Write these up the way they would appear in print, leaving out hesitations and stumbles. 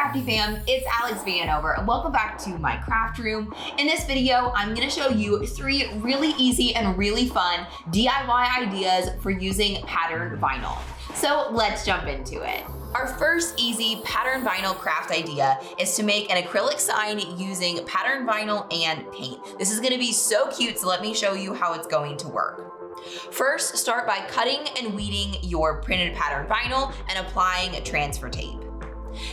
Crafty fam, it's Alex Vanover and welcome back to my craft room. In this video, I'm gonna show you 3 really easy and really fun DIY ideas for using patterned vinyl. So let's jump into it. Our first easy patterned vinyl craft idea is to make an acrylic sign using patterned vinyl and paint. This is gonna be so cute, so let me show you how it's going to work. First, start by cutting and weeding your printed pattern vinyl and applying transfer tape.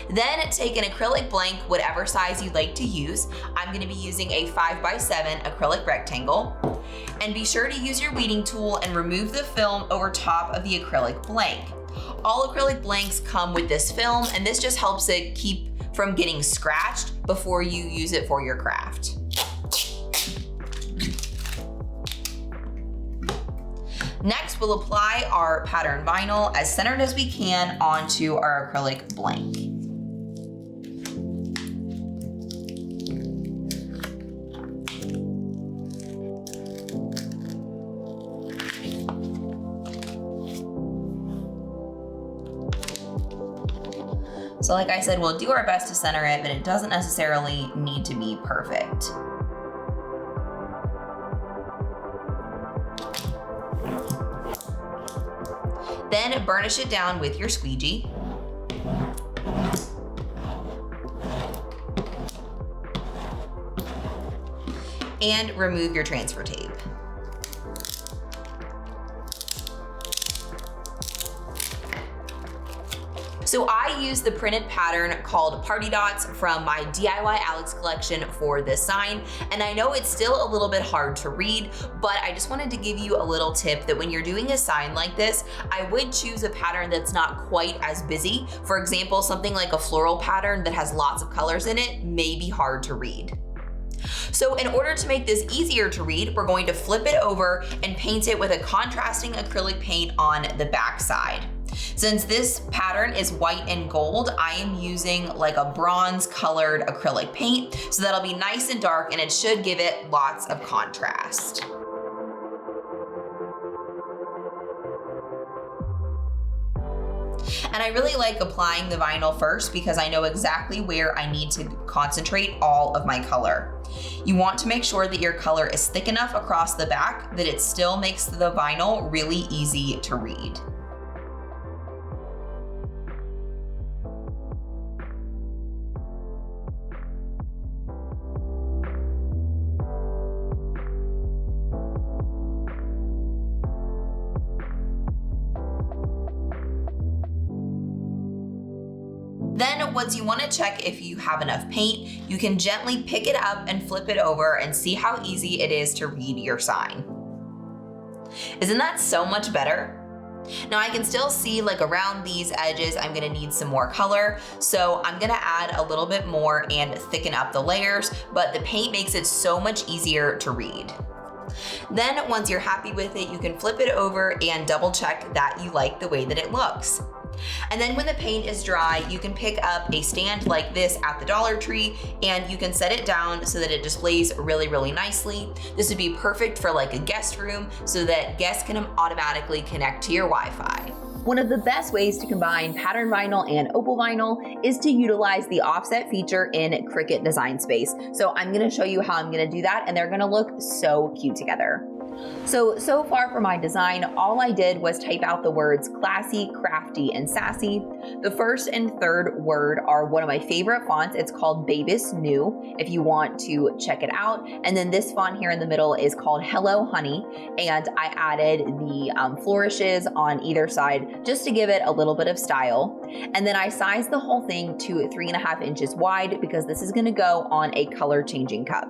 Then take an acrylic blank, whatever size you'd like to use. I'm gonna be using a 5x7 acrylic rectangle. And be sure to use your weeding tool and remove the film over top of the acrylic blank. All acrylic blanks come with this film, and this just helps it keep from getting scratched before you use it for your craft. Next, we'll apply our pattern vinyl as centered as we can onto our acrylic blank. So like I said, we'll do our best to center it, but it doesn't necessarily need to be perfect. Then burnish it down with your squeegee. And remove your transfer tape. So I use the printed pattern called Party Dots from my DIY Alex collection for this sign. And I know it's still a little bit hard to read, but I just wanted to give you a little tip that when you're doing a sign like this, I would choose a pattern that's not quite as busy. For example, something like a floral pattern that has lots of colors in it may be hard to read. So in order to make this easier to read, we're going to flip it over and paint it with a contrasting acrylic paint on the back side. Since this pattern is white and gold, I am using like a bronze colored acrylic paint, so that'll be nice and dark and it should give it lots of contrast. And I really like applying the vinyl first because I know exactly where I need to concentrate all of my color. You want to make sure that your color is thick enough across the back that it still makes the vinyl really easy to read. Then once you want to check if you have enough paint, you can gently pick it up and flip it over and see how easy it is to read your sign. Isn't that so much better? Now I can still see like around these edges, I'm gonna need some more color. So I'm gonna add a little bit more and thicken up the layers, but the paint makes it so much easier to read. Then once you're happy with it, you can flip it over and double check that you like the way that it looks. And then when the paint is dry, you can pick up a stand like this at the Dollar Tree and you can set it down so that it displays really, really nicely. This would be perfect for like a guest room so that guests can automatically connect to your Wi-Fi. One of the best ways to combine pattern vinyl and opal vinyl is to utilize the offset feature in Cricut Design Space. So I'm gonna show you how I'm gonna do that and they're gonna look so cute together. So far for my design, all I did was type out the words classy, crafty, and sassy. The first and third word are one of my favorite fonts. It's called Babus New, if you want to check it out. And then this font here in the middle is called Hello Honey. And I added the flourishes on either side just to give it a little bit of style. And then I sized the whole thing to 3.5 inches wide because this is gonna go on a color changing cup.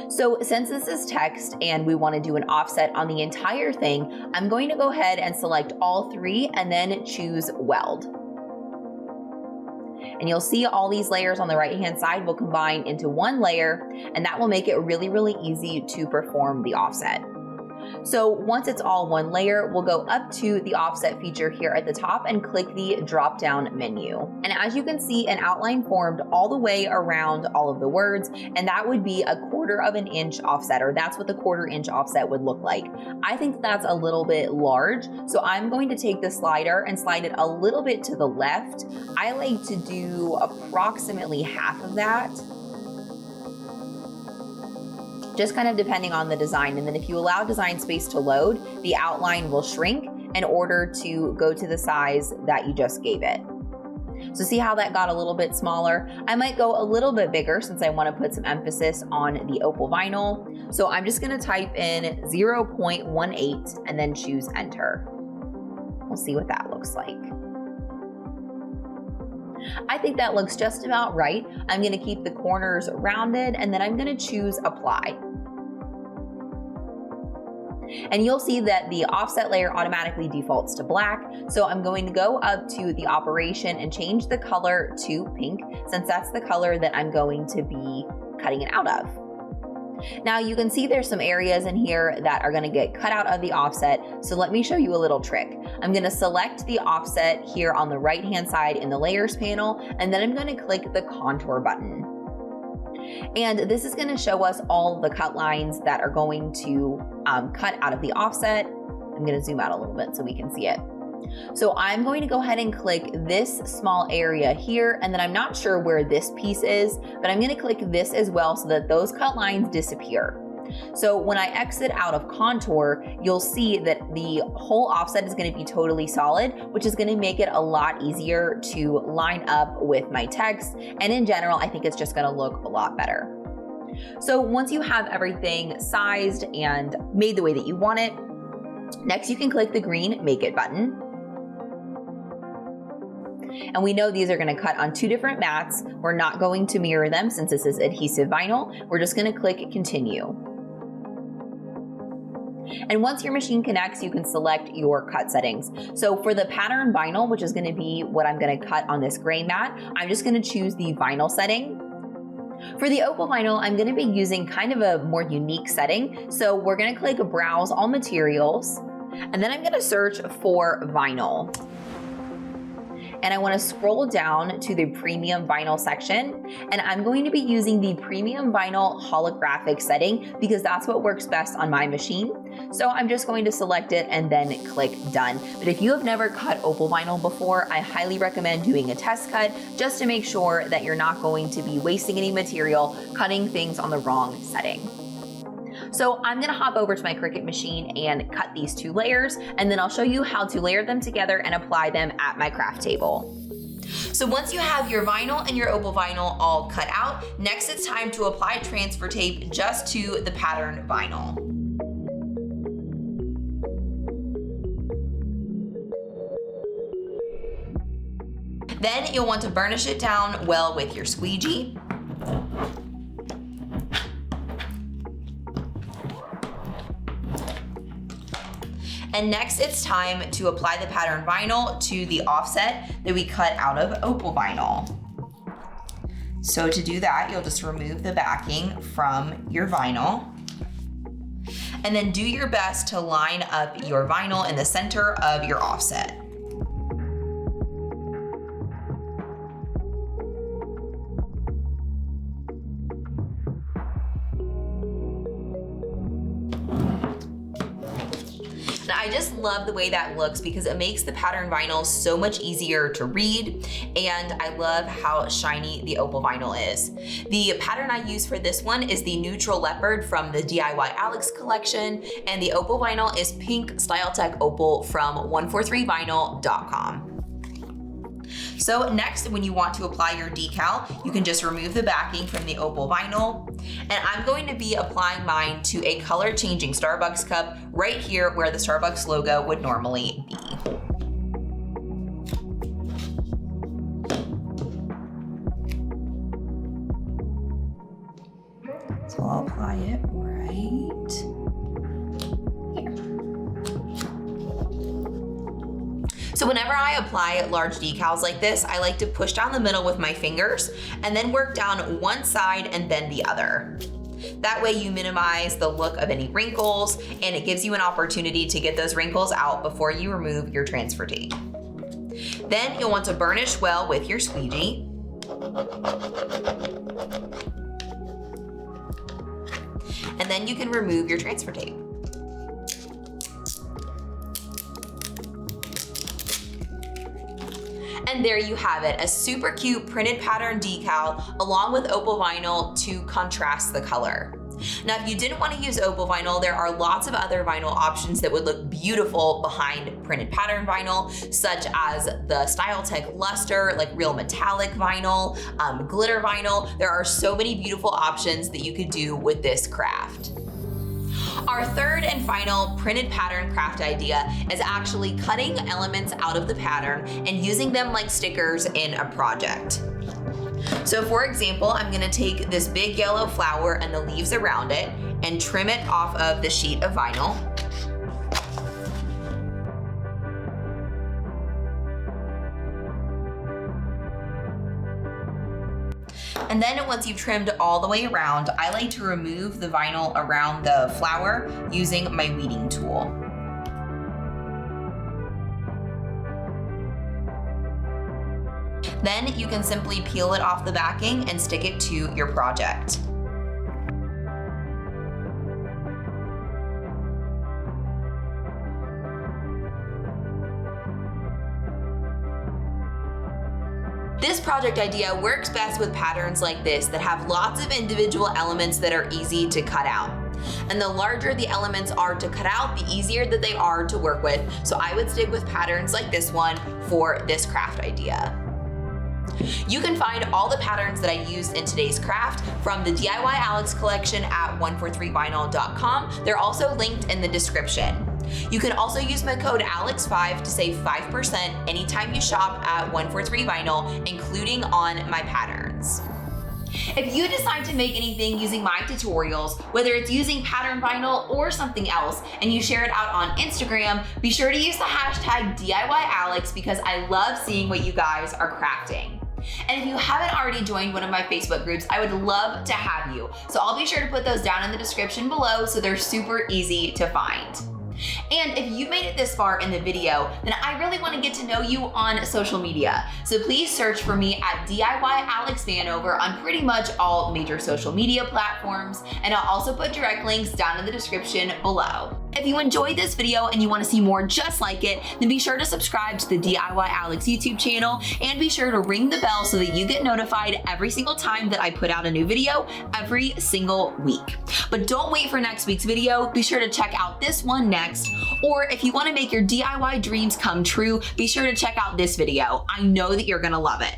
So since this is text and we want to do an offset on the entire thing, I'm going to go ahead and select all 3 and then choose weld. And you'll see all these layers on the right hand side will combine into one layer, and that will make it really, really easy to perform the offset. So once it's all one layer, we'll go up to the offset feature here at the top and click the drop-down menu. And as you can see, an outline formed all the way around all of the words, and that would be 1/4 of an inch offset, or that's what the 1/4 inch offset would look like. I think that's a little bit large, so I'm going to take the slider and slide it a little bit to the left. I like to do approximately half of that, just kind of depending on the design. And then if you allow design space to load, the outline will shrink in order to go to the size that you just gave it. So see how that got a little bit smaller? I might go a little bit bigger since I want to put some emphasis on the opal vinyl. So I'm just going to type in 0.18 and then choose enter. We'll see what that looks like. I think that looks just about right. I'm going to keep the corners rounded and then I'm going to choose apply. And you'll see that the offset layer automatically defaults to black. So I'm going to go up to the operation and change the color to pink, since that's the color that I'm going to be cutting it out of. Now you can see there's some areas in here that are going to get cut out of the offset. So let me show you a little trick. I'm going to select the offset here on the right hand side in the layers panel, and then I'm going to click the contour button. And this is going to show us all the cut lines that are going to cut out of the offset. I'm going to zoom out a little bit so we can see it. So I'm going to go ahead and click this small area here, and then I'm not sure where this piece is, but I'm going to click this as well so that those cut lines disappear. So when I exit out of contour, you'll see that the whole offset is going to be totally solid, which is going to make it a lot easier to line up with my text. And in general, I think it's just going to look a lot better. So once you have everything sized and made the way that you want it, next you can click the green Make It button. And we know these are going to cut on 2 different mats. We're not going to mirror them since this is adhesive vinyl. We're just going to click Continue. And once your machine connects, you can select your cut settings. So for the pattern vinyl, which is going to be what I'm going to cut on this gray mat, I'm just going to choose the vinyl setting. For the opal vinyl, I'm going to be using kind of a more unique setting. So we're going to click Browse All Materials, and then I'm going to search for vinyl. And I want to scroll down to the premium vinyl section, and I'm going to be using the premium vinyl holographic setting because that's what works best on my machine. So I'm just going to select it and then click done. But if you have never cut opal vinyl before, I highly recommend doing a test cut just to make sure that you're not going to be wasting any material cutting things on the wrong setting. So I'm going to hop over to my Cricut machine and cut these 2 layers, and then I'll show you how to layer them together and apply them at my craft table. So once you have your vinyl and your opal vinyl all cut out, next it's time to apply transfer tape just to the pattern vinyl. Then you'll want to burnish it down well with your squeegee. And next it's time to apply the pattern vinyl to the offset that we cut out of opal vinyl. So to do that, you'll just remove the backing from your vinyl, and then do your best to line up your vinyl in the center of your offset. I just love the way that looks because it makes the pattern vinyl so much easier to read, and I love how shiny the opal vinyl is. The pattern I use for this one is the Neutral Leopard from the DIY Alex collection, and the opal vinyl is Pink Style Tech Opal from 143vinyl.com. So next, when you want to apply your decal, you can just remove the backing from the opal vinyl. And I'm going to be applying mine to a color changing Starbucks cup right here where the Starbucks logo would normally be. So I'll apply it right here. So whenever I apply large decals like this, I like to push down the middle with my fingers and then work down one side and then the other. That way you minimize the look of any wrinkles, and it gives you an opportunity to get those wrinkles out before you remove your transfer tape. Then you'll want to burnish well with your squeegee. And then you can remove your transfer tape. And there you have it, a super cute printed pattern decal along with opal vinyl to contrast the color. Now, if you didn't want to use opal vinyl, there are lots of other vinyl options that would look beautiful behind printed pattern vinyl, such as the StyleTech Luster, like real metallic vinyl, glitter vinyl. There are so many beautiful options that you could do with this craft. Our third and final printed pattern craft idea is actually cutting elements out of the pattern and using them like stickers in a project. So for example, I'm gonna take this big yellow flower and the leaves around it and trim it off of the sheet of vinyl. And then once you've trimmed all the way around, I like to remove the vinyl around the flower using my weeding tool. Then you can simply peel it off the backing and stick it to your project. This project idea works best with patterns like this that have lots of individual elements that are easy to cut out. And the larger the elements are to cut out, the easier that they are to work with. So I would stick with patterns like this one for this craft idea. You can find all the patterns that I used in today's craft from the DIY Alex collection at 143vinyl.com. They're also linked in the description. You can also use my code ALEX5 to save 5% anytime you shop at 143vinyl, including on my patterns. If you decide to make anything using my tutorials, whether it's using pattern vinyl or something else, and you share it out on Instagram, be sure to use the hashtag DIYAlex because I love seeing what you guys are crafting. And if you haven't already joined one of my Facebook groups, I would love to have you. So I'll be sure to put those down in the description below so they're super easy to find. And if you made it this far in the video, then I really want to get to know you on social media. So please search for me at DIY Alex Vanover on pretty much all major social media platforms, and I'll also put direct links down in the description below. If you enjoyed this video and you want to see more just like it, then be sure to subscribe to the DIY Alex YouTube channel and be sure to ring the bell so that you get notified every single time that I put out a new video every single week. But don't wait for next week's video. Be sure to check out this one next. Or if you want to make your DIY dreams come true, be sure to check out this video. I know that you're going to love it.